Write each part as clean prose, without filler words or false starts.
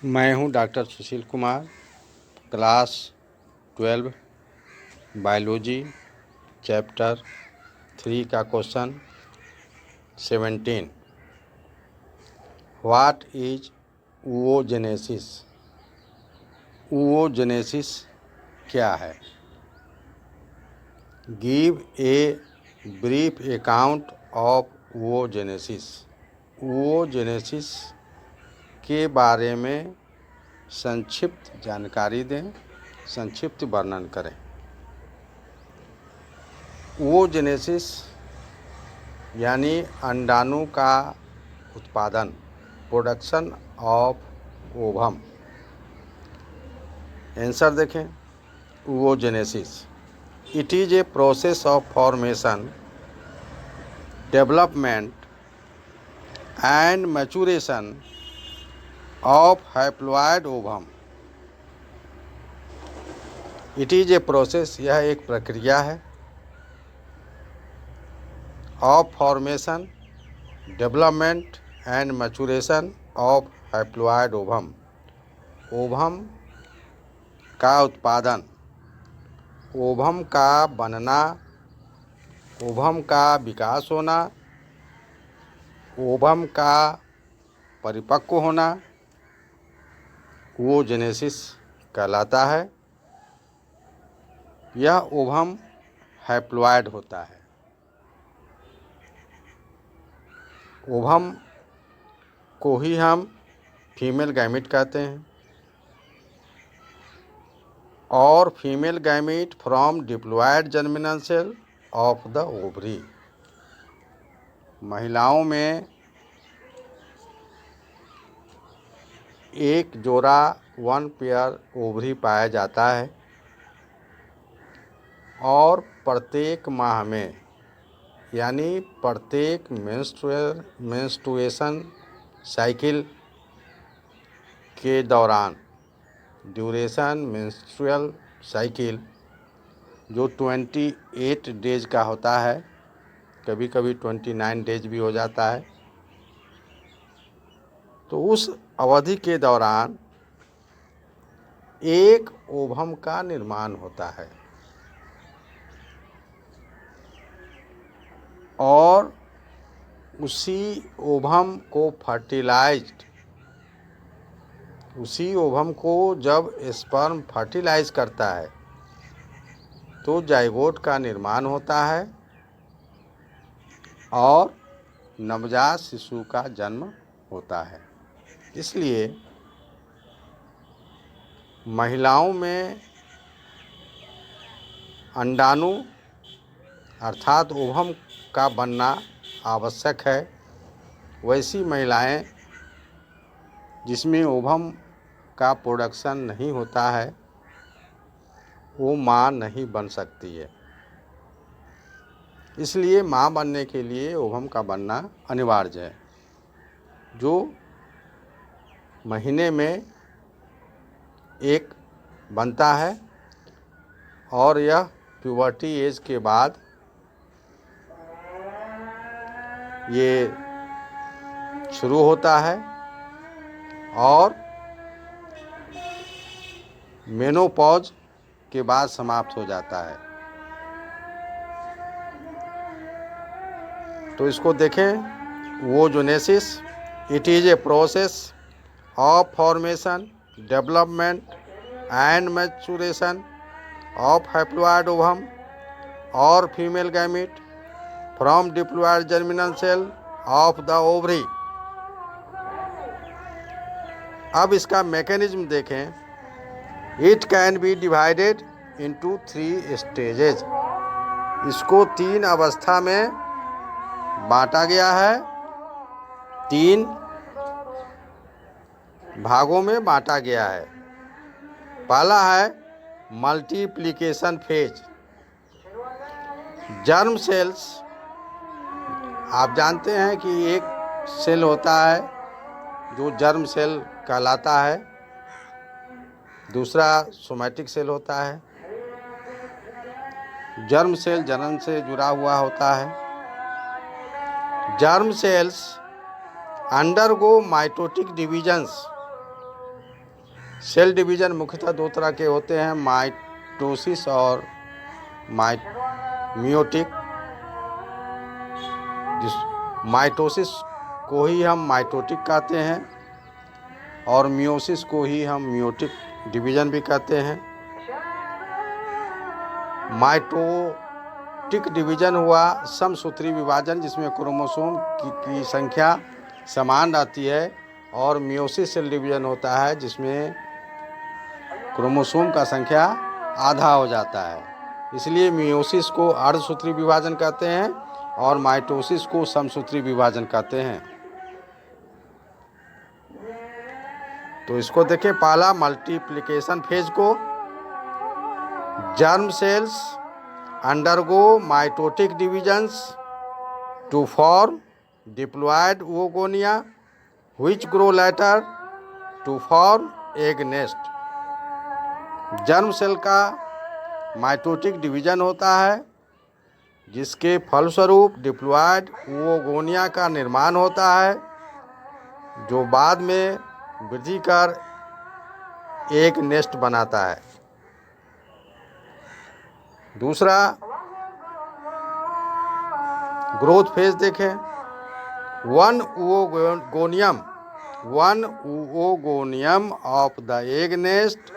मैं हूं doctor Sushil Kumar. Class 12 biology chapter 3 का question 17। What is oogenesis? oogenesis क्या है? Give a brief account of oogenesis। oogenesis के बारे में संक्षिप्त जानकारी दें, संक्षिप्त वर्णन करें। oogenesis यानी अंडाणु का उत्पादन, प्रोडक्शन ऑफ ओवम। आंसर देखें। oogenesis it is a process of formation, development and maturation of haploid ovum. It is a process, यह एक प्रक्रिया है, of formation, development and maturation of haploid ovum. Ovum का उत्पादन, ओवम का बनना, ovum का विकास होना, ओवम का परिपक्व होना oogenesis कहलाता है। यह ओवम हैप्लॉइड होता है। ओवम को ही हम फीमेल गैमीट कहते हैं और female gamete from diploid germinal cell of the ovary. महिलाओं में एक जोड़ा 1 पेयर ओवरी पाया जाता है और प्रत्येक माह में यानी प्रत्येक मेंस्ट्रुएशन साइकिल के दौरान, ड्यूरेशन मेंस्ट्रुअल साइकिल जो 28 डेज का होता है, कभी कभी 29 डेज भी हो जाता है, तो उस अवधि के दौरान एक ओवम का निर्माण होता है और उसी ओवम को उसी ओवम को जब स्पर्म फर्टिलाइज करता है तो जाइगोट का निर्माण होता है और नवजात शिशु का जन्म होता है। इसलिए महिलाओं में अंडाणु अर्थात ओवम का बनना आवश्यक है। वैसी महिलाएं जिसमें ओवम का प्रोडक्शन नहीं होता है वो माँ नहीं बन सकती है। इसलिए माँ बनने के लिए ओवम का बनना अनिवार्य है, जो महीने में एक बनता है और यह प्यूबर्टी एज के बाद ये शुरू होता है और मेनोपॉज के बाद समाप्त हो जाता है। तो इसको देखें। oogenesis it is a process of formation, development and maturation of haploid ovum और female gamete from diploid germinal cell of the ovary. अब इसका मैकेनिज्म देखें। It can be divided into 3 stages. इसको 3 अवस्था में बांटा गया है, 3 भागों में बांटा गया है। पहला है मल्टीप्लिकेशन फेज। जर्म सेल्स, आप जानते हैं कि एक सेल होता है जो जर्म सेल कहलाता है, दूसरा सोमैटिक सेल होता है। जर्म सेल जनन से जुड़ा हुआ होता है। Germ cells undergo mitotic divisions cell division मुख्यतः दो तरह के होते हैं, माइटोसिस और मियोटिक। जिस माइटोसिस को ही हम माइटोटिक कहते हैं और मियोसिस को ही हम मियोटिक डिवीजन भी कहते हैं। माइटोटिक डिवीजन हुआ समसूत्री विभाजन जिसमें क्रोमोसोम की संख्या समान रहती है, और मियोसिस सेल डिवीजन होता है जिसमें क्रोमोसोम का संख्या आधा हो जाता है। इसलिए मियोसिस को अर्धसूत्री विभाजन कहते हैं और माइटोसिस को समसूत्री विभाजन कहते हैं। तो इसको देखें, पहला मल्टीप्लिकेशन फेज को। Germ cells undergo mitotic divisions to form diploid oogonia which grow later to form egg nest. Germ cell का माइटोटिक डिवीजन होता है जिसके फलस्वरूप डिप्लॉयड ओगोनिया का निर्माण होता है, जो बाद में वृद्धि कर एक नेस्ट बनाता है। दूसरा ग्रोथ फेज देखें। One oogoonium of the egg nest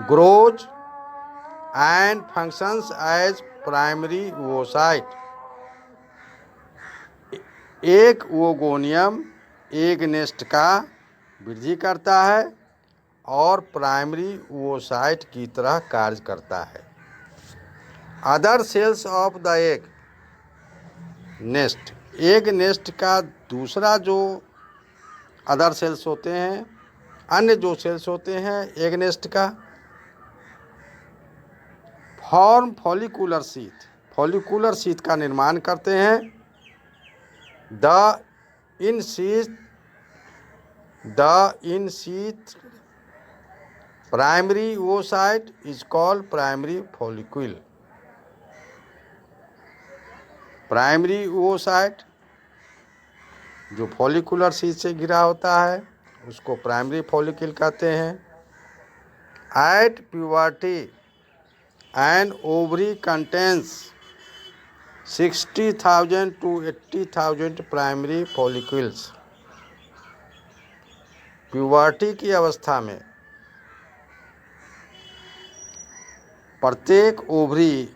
grows and functions as primary oocyte. एक oogoonium एग नेस्ट का वृद्धि करता है और प्राइमरी oocyte की तरह कार्य करता है। Other sales of the egg nest, egg nest का दूसरा जो अदर सेल्स होते हैं, अन्य जो सेल्स होते हैं एग नेस्ट का, form follicular sheath, follicular sheath का निर्माण करते हैं। The in sheath primary oocyte is called primary follicle. Primary oocyte जो फॉलिकुलर शीथ से घिरा होता है उसको प्राइमरी फॉलिक्यूल कहते हैं। At puberty an ovary contains 60,000 to 80,000 primary follicles. Puberty की अवस्था में प्रत्येक ओवरी,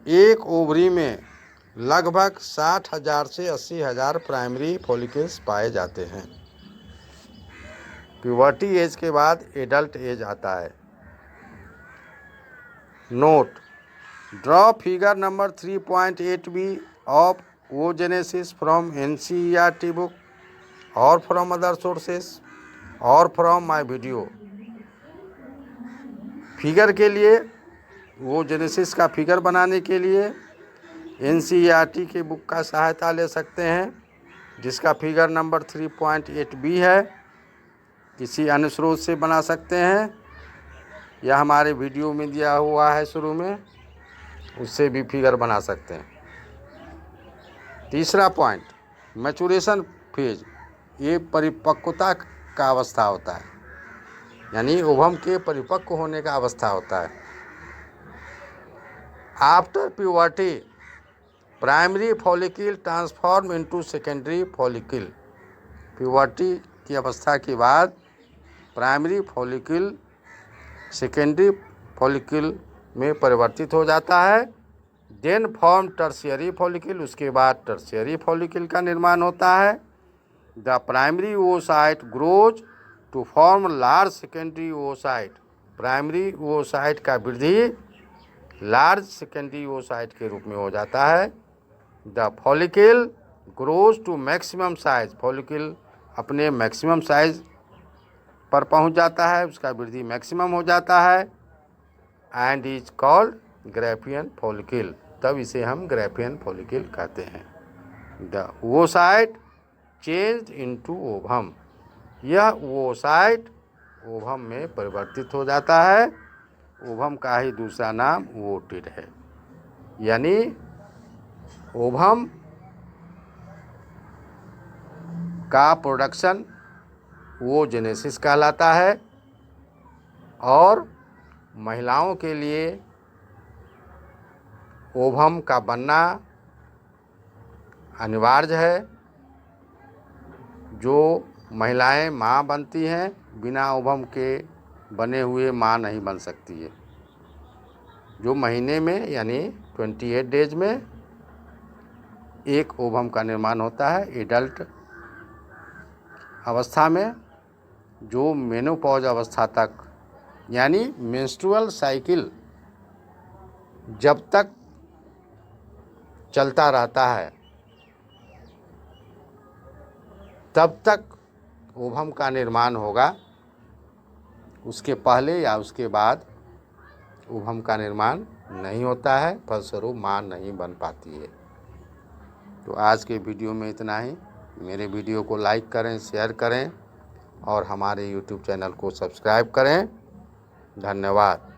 एक ओवरी में लगभग 60,000 से 80,000 प्राइमरी फॉलिकल्स पाए जाते हैं। प्यूबर्टी एज के बाद एडल्ट एज आता है। Note, draw figure number 3.8b of oogenesis from NCERT book और फ्रॉम अदर सोर्सेस और फ्रॉम माय वीडियो। फिगर के लिए, oogenesis का फिगर बनाने के लिए NCERT के बुक का सहायता ले सकते हैं जिसका फिगर नंबर 3.8b है। किसी अन्य स्रोत से बना सकते हैं या हमारे वीडियो में दिया हुआ है शुरू में, उससे भी फिगर बना सकते हैं। तीसरा पॉइंट, मैचुरेशन फेज, ये परिपक्वता का अवस्था होता है, यानी ओवम के परिपक्व होने का अवस्था होता है। After puberty primary follicle transform into secondary follicle. Puberty की अवस्था के बाद प्राइमरी फॉलिकल सेकेंडरी फॉलिकल में परिवर्तित हो जाता है। देन फॉर्म टर्शियरी फॉलिकल, उसके बाद टर्शियरी फॉलिकल का निर्माण होता है। The primary oocyte grows to form large secondary oocyte। Primary oocyte का वृद्धि लार्ज सेकेंडरी oocyte के रूप में हो जाता है। The follicle grows to maximum size, follicle अपने मैक्सिमम साइज पर पहुंच जाता है, उसका वृद्धि मैक्सिमम हो जाता है। एंड इज कॉल्ड ग्रैफियन फॉलिकल, तब इसे हम ग्रैफियन फॉलिकल कहते हैं। The oocyte changed into ovum, यह oocyte ओवम में परिवर्तित हो जाता है। ओवम का ही दूसरा नाम ओटिड है, यानी ओवम का प्रोडक्शन oogenesis कहलाता है। और महिलाओं के लिए ओवम का बनना अनिवार्य है। जो महिलाएं माँ बनती हैं, बिना ओवम के बने हुए माँ नहीं बन सकती है। जो महीने में यानी 28 डेज में एक ओवम का निर्माण होता है। एडल्ट अवस्था में, जो मेनोपॉज अवस्था तक यानी मेंस्ट्रुअल साइकिल जब तक चलता रहता है तब तक ओवम का निर्माण होगा। उसके पहले या उसके बाद ओवम का निर्माण नहीं होता है, फलस्वरूप माँ नहीं बन पाती है। तो आज के वीडियो में इतना ही। मेरे वीडियो को लाइक करें, शेयर करें और हमारे YouTube चैनल को सब्सक्राइब करें। धन्यवाद।